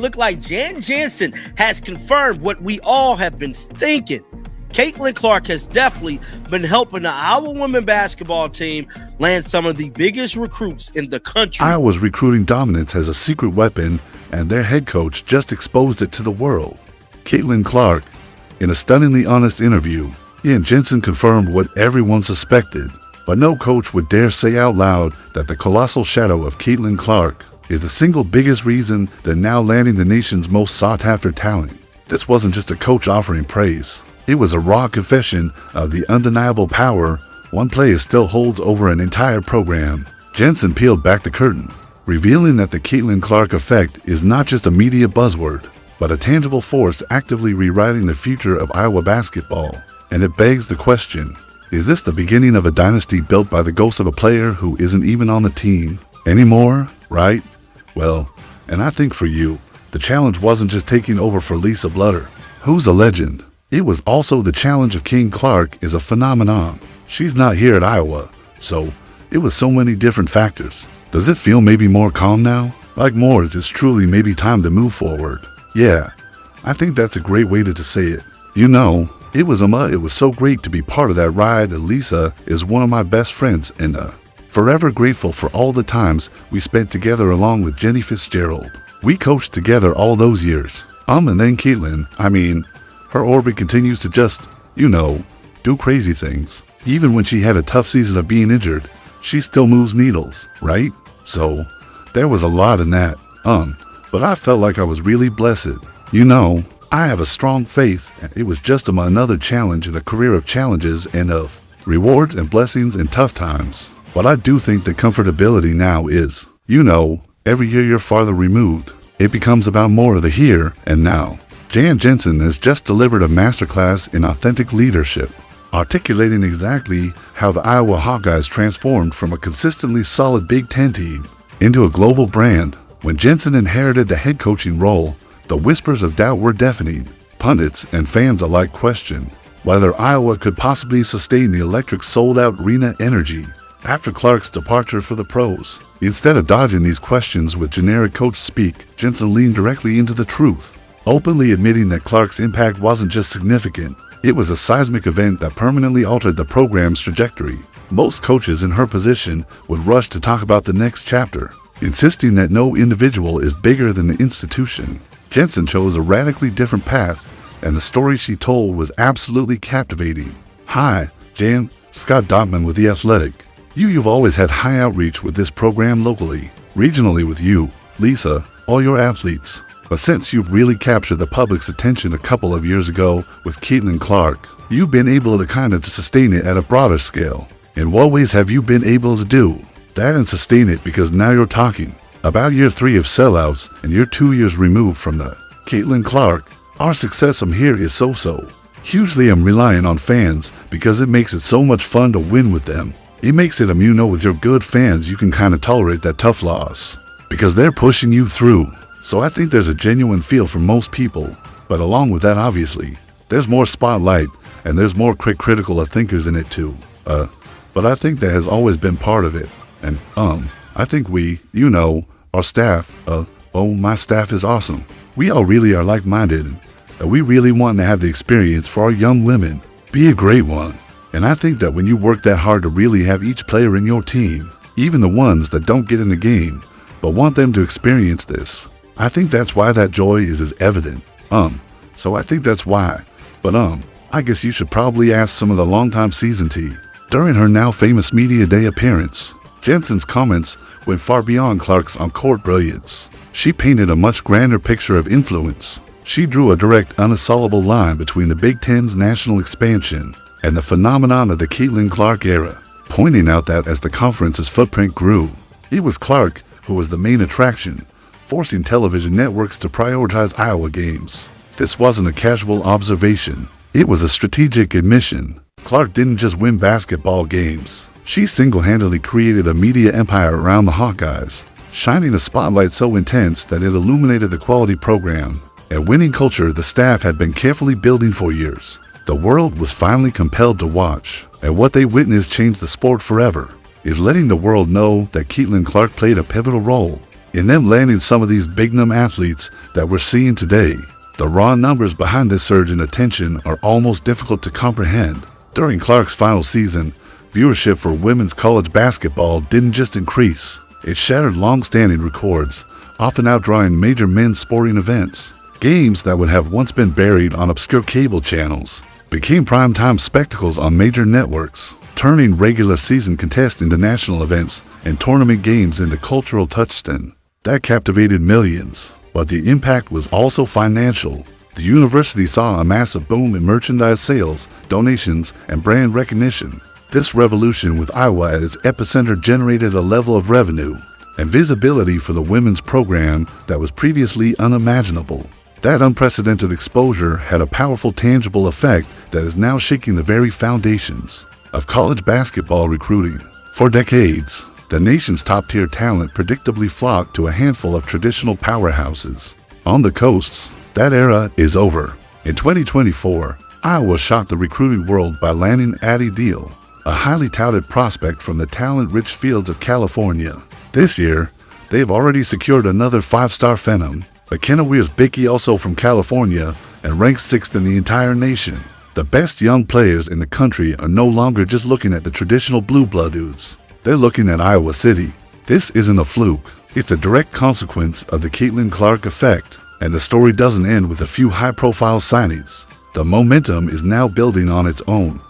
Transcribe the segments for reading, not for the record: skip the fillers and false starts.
look like Jan Jensen has confirmed what we all have been thinking. Caitlin Clark has definitely been helping the Iowa women basketball team land some of the biggest recruits in the country. Iowa's recruiting dominance has a secret weapon, and their head coach just exposed it to the world. Caitlin Clark, in a stunningly honest interview, Jan Jensen confirmed what everyone suspected, but no coach would dare say out loud that the colossal shadow of Caitlin Clark is the single biggest reason they're now landing the nation's most sought-after talent. This wasn't just a coach offering praise. It was a raw confession of the undeniable power one player still holds over an entire program. Jensen peeled back the curtain, revealing that the Caitlin Clark effect is not just a media buzzword, but a tangible force actively rewriting the future of Iowa basketball. And it begs the question, is this the beginning of a dynasty built by the ghost of a player who isn't even on the team anymore, right? Well, and I think for you, the challenge wasn't just taking over for Lisa Blutter, who's a legend. It was also the challenge of Caitlin Clark is a phenomenon. She's not here at Iowa, so it was so many different factors. Does it feel maybe more calm now? Like Moore's, it's truly maybe time to move forward. Yeah, I think that's a great way to say it. You know, it was so great to be part of that ride. Lisa is one of my best friends and forever grateful for all the times we spent together along with Jenny Fitzgerald. We coached together all those years. And then Caitlin, her orbit continues to just, do crazy things. Even when she had a tough season of being injured, she still moves needles, right? So, there was a lot in that. But I felt like I was really blessed. I have a strong faith, and it was just another challenge in a career of challenges and of rewards and blessings in tough times. But I do think that comfortability now is, every year you're farther removed, it becomes about more of the here and now. Jan Jensen has just delivered a masterclass in authentic leadership, articulating exactly how the Iowa Hawkeyes transformed from a consistently solid Big Ten team into a global brand. When Jensen inherited the head coaching role, the whispers of doubt were deafening. Pundits and fans alike questioned whether Iowa could possibly sustain the electric sold-out arena energy after Clark's departure for the pros. Instead of dodging these questions with generic coach speak, Jensen leaned directly into the truth, openly admitting that Clark's impact wasn't just significant, it was a seismic event that permanently altered the program's trajectory. Most coaches in her position would rush to talk about the next chapter, insisting that no individual is bigger than the institution. Jensen chose a radically different path, and the story she told was absolutely captivating. Hi, Jan, Scott Dotman with The Athletic. You've always had high outreach with this program locally, regionally with you, Lisa, all your athletes. But since you've really captured the public's attention a couple of years ago with Caitlin Clark, you've been able to sustain it at a broader scale. In what ways have you been able to do that and sustain it? Because now you're talking about year 3 of sellouts and you're 2 years removed from the Caitlin Clark. Our success from here is so. Hugely I'm relying on fans because it makes it so much fun to win with them. It makes it with your good fans you can tolerate that tough loss because they're pushing you through. So I think there's a genuine feel for most people, but along with that obviously, there's more spotlight and there's more critical thinkers in it too. But I think that has always been part of it. And I think we, our staff, my staff is awesome. We all really are like-minded. We really want to have the experience for our young women be a great one. And I think that when you work that hard to really have each player in your team, even the ones that don't get in the game, but want them to experience this, I think that's why that joy is as evident. So I think that's why. But I guess you should probably ask some of the longtime season T. During her now famous Media Day appearance, Jensen's comments went far beyond Clark's on-court brilliance. She painted a much grander picture of influence. She drew a direct, unassailable line between the Big Ten's national expansion and the phenomenon of the Caitlin Clark era, pointing out that as the conference's footprint grew, it was Clark who was the main attraction, forcing television networks to prioritize Iowa games. This wasn't a casual observation. It was a strategic admission. Clark didn't just win basketball games. She single-handedly created a media empire around the Hawkeyes, shining a spotlight so intense that it illuminated the quality program and winning culture the staff had been carefully building for years. The world was finally compelled to watch, and what they witnessed changed the sport forever, is letting the world know that Caitlin Clark played a pivotal role in them landing some of these big-name athletes that we're seeing today. The raw numbers behind this surge in attention are almost difficult to comprehend. During Clark's final season, viewership for women's college basketball didn't just increase, it shattered long-standing records, often outdrawing major men's sporting events. Games that would have once been buried on obscure cable channels became primetime spectacles on major networks, turning regular season contests into national events and tournament games into cultural touchstones that captivated millions. But the impact was also financial. The university saw a massive boom in merchandise sales, donations, and brand recognition. This revolution with Iowa at its epicenter generated a level of revenue and visibility for the women's program that was previously unimaginable. That unprecedented exposure had a powerful tangible effect that is now shaking the very foundations of college basketball recruiting. For decades, the nation's top-tier talent predictably flocked to a handful of traditional powerhouses. On the coasts, that era is over. In 2024, Iowa shocked the recruiting world by landing Addie Deal, a highly touted prospect from the talent-rich fields of California. This year, they've already secured another five-star phenom, McKenna Weirs-Bickey, also from California, and ranked 6th in the entire nation. The best young players in the country are no longer just looking at the traditional blue blood dudes. They're looking at Iowa City. This isn't a fluke. It's a direct consequence of the Caitlin Clark effect. And the story doesn't end with a few high-profile signings. The momentum is now building on its own,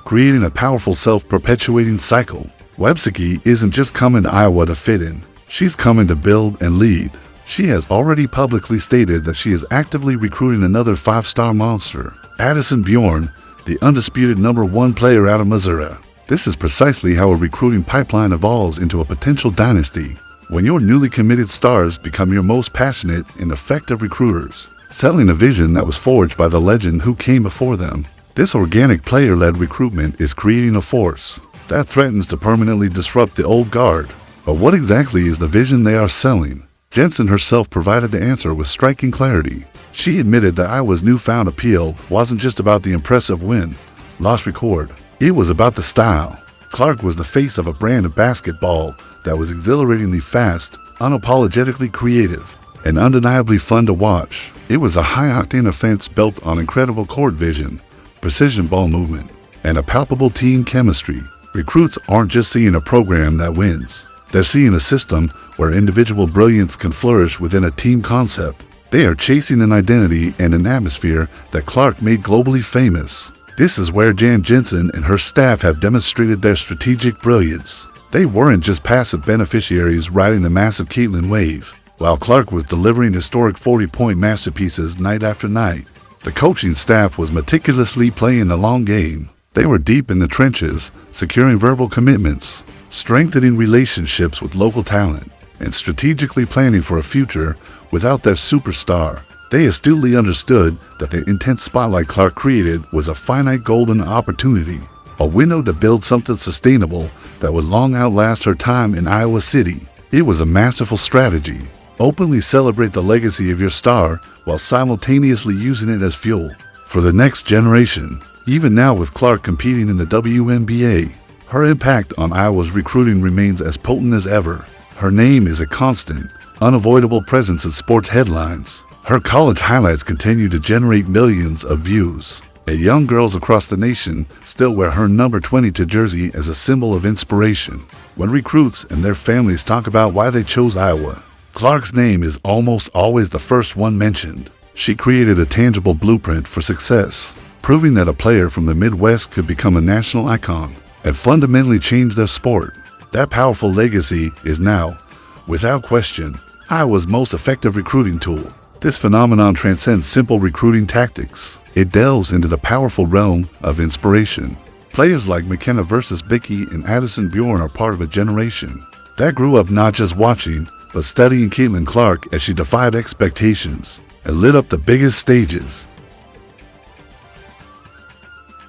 creating a powerful self-perpetuating cycle. Weirs-Bickey isn't just coming to Iowa to fit in. She's coming to build and lead. She has already publicly stated that she is actively recruiting another five-star monster, Addison Bjorn, the undisputed #1 player out of Missouri. This is precisely how a recruiting pipeline evolves into a potential dynasty, when your newly committed stars become your most passionate and effective recruiters, selling a vision that was forged by the legend who came before them. This organic player-led recruitment is creating a force that threatens to permanently disrupt the old guard. But what exactly is the vision they are selling? Jensen herself provided the answer with striking clarity. She admitted that Iowa's newfound appeal wasn't just about the impressive win-loss record. It was about the style. Clark was the face of a brand of basketball that was exhilaratingly fast, unapologetically creative, and undeniably fun to watch. It was a high-octane offense built on incredible court vision, precision ball movement, and a palpable team chemistry. Recruits aren't just seeing a program that wins. They're seeing a system where individual brilliance can flourish within a team concept. They are chasing an identity and an atmosphere that Clark made globally famous. This is where Jan Jensen and her staff have demonstrated their strategic brilliance. They weren't just passive beneficiaries riding the massive Caitlin wave, while Clark was delivering historic 40-point masterpieces night after night. The coaching staff was meticulously playing the long game. They were deep in the trenches, securing verbal commitments, strengthening relationships with local talent, and strategically planning for a future without their superstar. They astutely understood that the intense spotlight Clark created was a finite golden opportunity, a window to build something sustainable that would long outlast her time in Iowa City. It was a masterful strategy. Openly celebrate the legacy of your star while simultaneously using it as fuel for the next generation. Even now, with Clark competing in the WNBA, her impact on Iowa's recruiting remains as potent as ever. Her name is a constant, unavoidable presence in sports headlines. Her college highlights continue to generate millions of views, and young girls across the nation still wear her number 22 jersey as a symbol of inspiration. When recruits and their families talk about why they chose Iowa, Clark's name is almost always the first one mentioned. She created a tangible blueprint for success, proving that a player from the Midwest could become a national icon and fundamentally change their sport. That powerful legacy is now, without question, Iowa's most effective recruiting tool. This phenomenon transcends simple recruiting tactics. It delves into the powerful realm of inspiration. Players like McKenna Weirs-Bickey and Addison Bjorn are part of a generation that grew up not just watching, but studying Caitlin Clark as she defied expectations and lit up the biggest stages.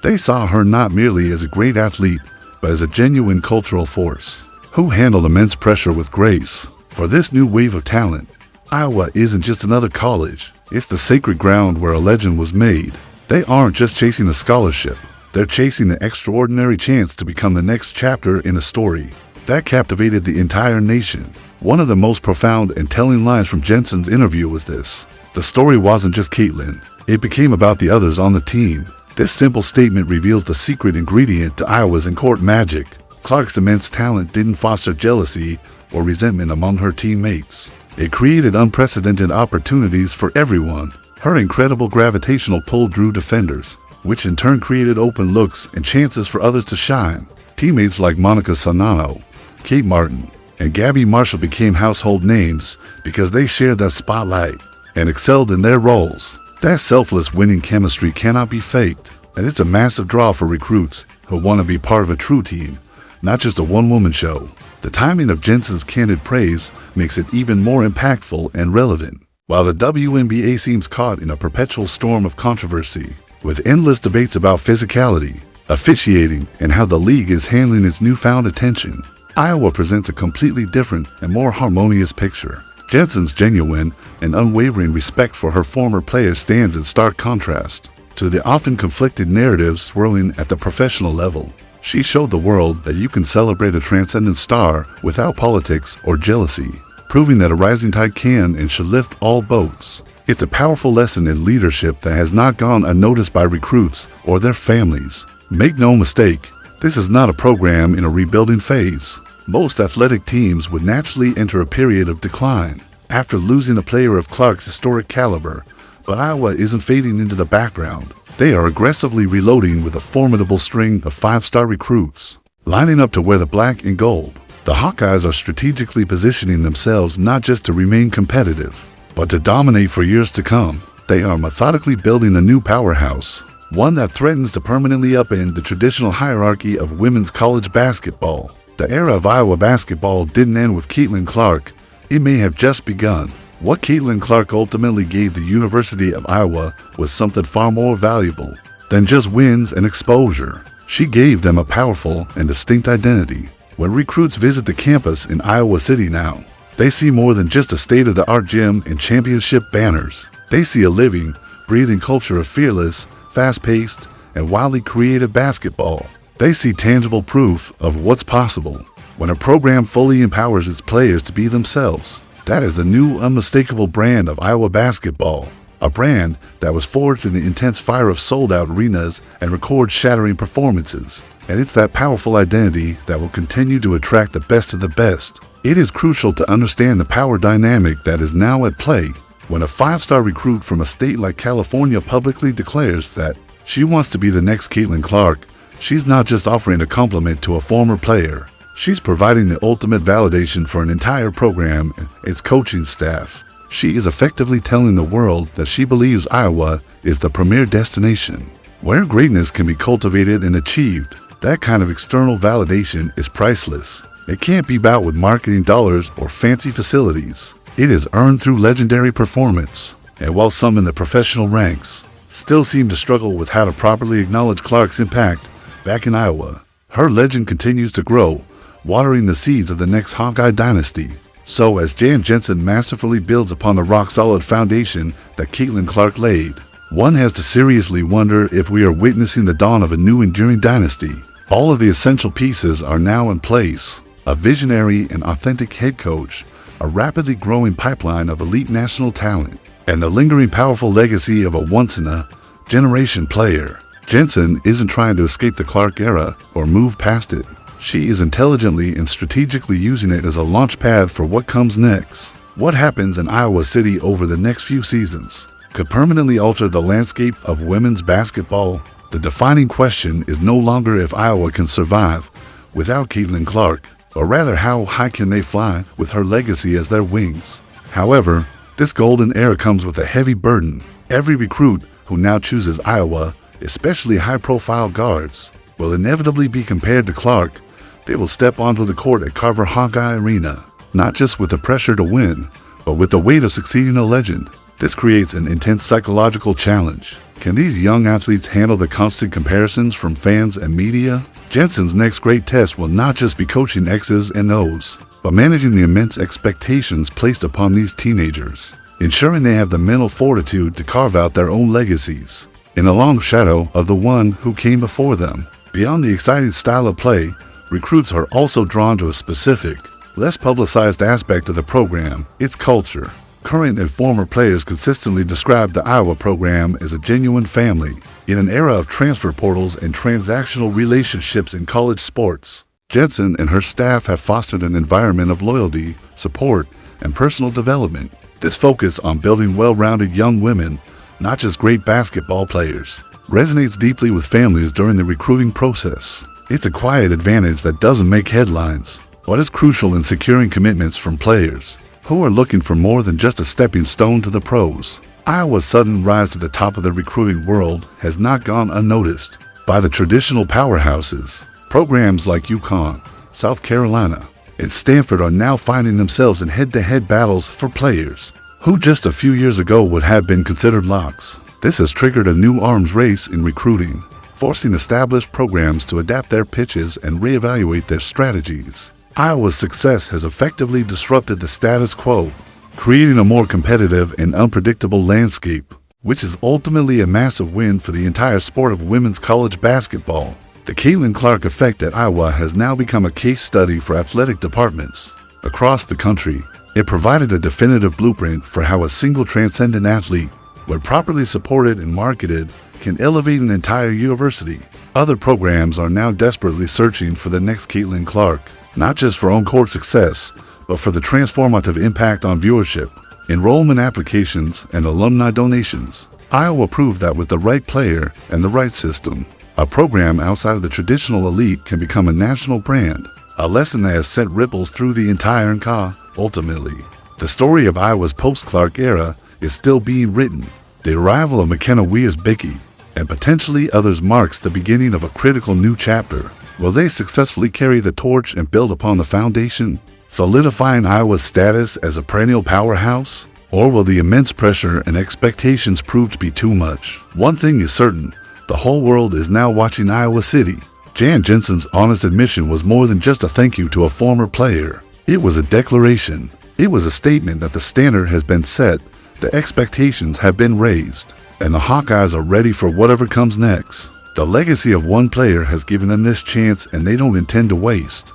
They saw her not merely as a great athlete, but as a genuine cultural force who handled immense pressure with grace. For this new wave of talent, Iowa isn't just another college. It's the sacred ground where a legend was made. They aren't just chasing a scholarship. They're chasing the extraordinary chance to become the next chapter in a story that captivated the entire nation. One of the most profound and telling lines from Jensen's interview was this: "The story wasn't just Caitlin. It became about the others on the team." This simple statement reveals the secret ingredient to Iowa's in-court magic. Clark's immense talent didn't foster jealousy or resentment among her teammates. It created unprecedented opportunities for everyone. Her incredible gravitational pull drew defenders, which in turn created open looks and chances for others to shine. Teammates like Monica Sonano, Kate Martin, and Gabby Marshall became household names because they shared that spotlight and excelled in their roles. That selfless winning chemistry cannot be faked, and it's a massive draw for recruits who want to be part of a true team, not just a one-woman show. The timing of Jensen's candid praise makes it even more impactful and relevant. While the WNBA seems caught in a perpetual storm of controversy, with endless debates about physicality, officiating, and how the league is handling its newfound attention, Iowa presents a completely different and more harmonious picture. Jensen's genuine and unwavering respect for her former players stands in stark contrast to the often conflicted narratives swirling at the professional level. She showed the world that you can celebrate a transcendent star without politics or jealousy, proving that a rising tide can and should lift all boats. It's a powerful lesson in leadership that has not gone unnoticed by recruits or their families. Make no mistake, this is not a program in a rebuilding phase. Most athletic teams would naturally enter a period of decline after losing a player of Clark's historic caliber, but Iowa isn't fading into the background. They are aggressively reloading with a formidable string of five-star recruits, lining up to wear the black and gold. The Hawkeyes are strategically positioning themselves not just to remain competitive, but to dominate for years to come. They are methodically building a new powerhouse, one that threatens to permanently upend the traditional hierarchy of women's college basketball. The era of Iowa basketball didn't end with Caitlin Clark. It may have just begun. What Caitlin Clark ultimately gave the University of Iowa was something far more valuable than just wins and exposure. She gave them a powerful and distinct identity. When recruits visit the campus in Iowa City now, they see more than just a state-of-the-art gym and championship banners. They see a living, breathing culture of fearless, fast-paced, and wildly creative basketball. They see tangible proof of what's possible when a program fully empowers its players to be themselves. That is the new unmistakable brand of Iowa basketball, a brand that was forged in the intense fire of sold-out arenas and record-shattering performances. And it's that powerful identity that will continue to attract the best of the best. It is crucial to understand the power dynamic that is now at play when a five-star recruit from a state like California publicly declares that she wants to be the next Caitlin Clark. She's not just offering a compliment to a former player. She's providing the ultimate validation for an entire program and its coaching staff. She is effectively telling the world that she believes Iowa is the premier destination where greatness can be cultivated and achieved. That kind of external validation is priceless. It can't be bought with marketing dollars or fancy facilities. It is earned through legendary performance. And while some in the professional ranks still seem to struggle with how to properly acknowledge Clark's impact back in Iowa, her legend continues to grow, watering the seeds of the next Hawkeye dynasty. So as Jan Jensen masterfully builds upon the rock-solid foundation that Caitlin Clark laid, one has to seriously wonder if we are witnessing the dawn of a new enduring dynasty. All of the essential pieces are now in place: a visionary and authentic head coach, a rapidly growing pipeline of elite national talent, and the lingering powerful legacy of a once-in-a-generation player. Jensen isn't trying to escape the Clark era or move past it. She is intelligently and strategically using it as a launch pad for what comes next. What happens in Iowa City over the next few seasons could permanently alter the landscape of women's basketball. The defining question is no longer if Iowa can survive without Caitlin Clark, or rather how high can they fly with her legacy as their wings. However, this golden era comes with a heavy burden. Every recruit who now chooses Iowa, especially high-profile guards, will inevitably be compared to Clark. They will step onto the court at Carver Hawkeye Arena, not just with the pressure to win, but with the weight of succeeding a legend. This creates an intense psychological challenge. Can these young athletes handle the constant comparisons from fans and media? Jensen's next great test will not just be coaching X's and O's, but managing the immense expectations placed upon these teenagers, ensuring they have the mental fortitude to carve out their own legacies in the long shadow of the one who came before them. Beyond the exciting style of play, recruits are also drawn to a specific, less publicized aspect of the program, its culture. Current and former players consistently describe the Iowa program as a genuine family in an era of transfer portals and transactional relationships in college sports. Jensen and her staff have fostered an environment of loyalty, support, and personal development. This focus on building well-rounded young women, not just great basketball players, resonates deeply with families during the recruiting process. It's a quiet advantage that doesn't make headlines, but is crucial in securing commitments from players who are looking for more than just a stepping stone to the pros. Iowa's sudden rise to the top of the recruiting world has not gone unnoticed by the traditional powerhouses. Programs like UConn, South Carolina, and Stanford are now finding themselves in head-to-head battles for players who just a few years ago would have been considered locks. This has triggered a new arms race in recruiting, forcing established programs to adapt their pitches and reevaluate their strategies. Iowa's success has effectively disrupted the status quo, creating a more competitive and unpredictable landscape, which is ultimately a massive win for the entire sport of women's college basketball. The Caitlin Clark effect at Iowa has now become a case study for athletic departments across the country. It provided a definitive blueprint for how a single transcendent athlete, when properly supported and marketed, can elevate an entire university. Other programs are now desperately searching for the next Caitlin Clark, not just for on-court success, but for the transformative impact on viewership, enrollment applications, and alumni donations. Iowa proved that with the right player and the right system, a program outside of the traditional elite can become a national brand, a lesson that has sent ripples through the entire NCAA. Ultimately, the story of Iowa's post-Clark era is still being written. The arrival of McKenna Weirs-Bickey and potentially others marks the beginning of a critical new chapter. Will they successfully carry the torch and build upon the foundation, solidifying Iowa's status as a perennial powerhouse? Or will the immense pressure and expectations prove to be too much? One thing is certain, the whole world is now watching Iowa City. Jan Jensen's honest admission was more than just a thank you to a former player. It was a declaration. It was a statement that the standard has been set, the expectations have been raised, and the Hawkeyes are ready for whatever comes next. The legacy of one player has given them this chance, and they don't intend to waste.